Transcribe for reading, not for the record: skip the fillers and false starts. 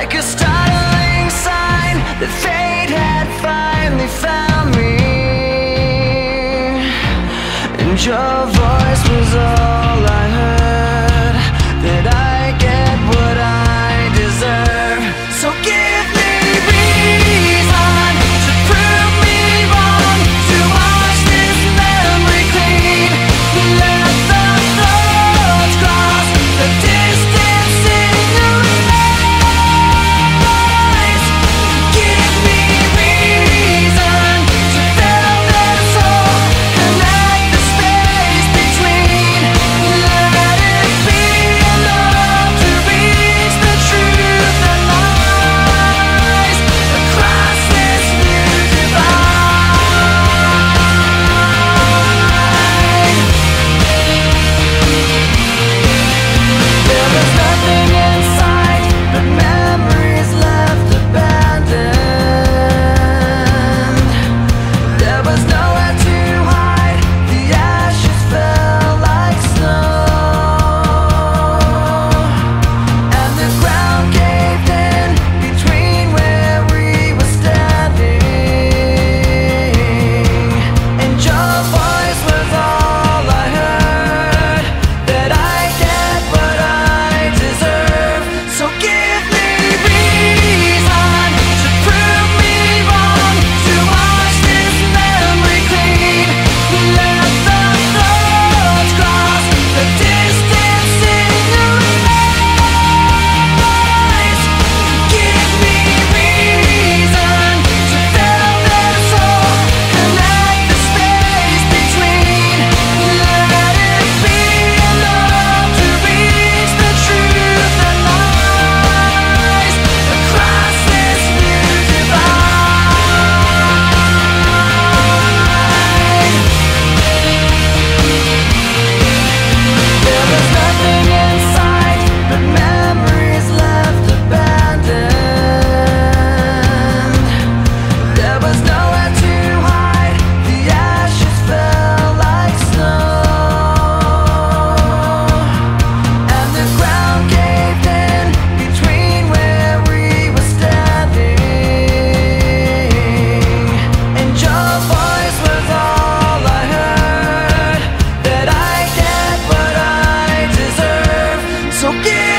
like a startling sign that fate had finally found me, and your voice was all I heard, that I get what I deserve. So give me reason to prove me wrong, to wash this memory clean. Let the thoughts cross the distance in your eyes. Give me reason to fill this hole, connect the space between. Let it be enough to reach the truth that lies across this new divide. There was nothing in sight but memories left abandoned. There was nowhere to hide, the ashes fell like snow, and the ground caved in between where we were standing, and your voice was all I heard, that I get what I deserve. So give me reason to prove me wrong, to wash this memory clean. Let the thoughts cross the distance in your eyes. Give me reason to fill this hole, connect the space between. Let it be enough to reach the truth that lies across this new divide. There was nothing in sight but memories left abandoned. There was nowhere to hide, the ashes fell like snow, and the ground caved in between where we were standing, and your voice was all I heard, that I get what I deserve. So give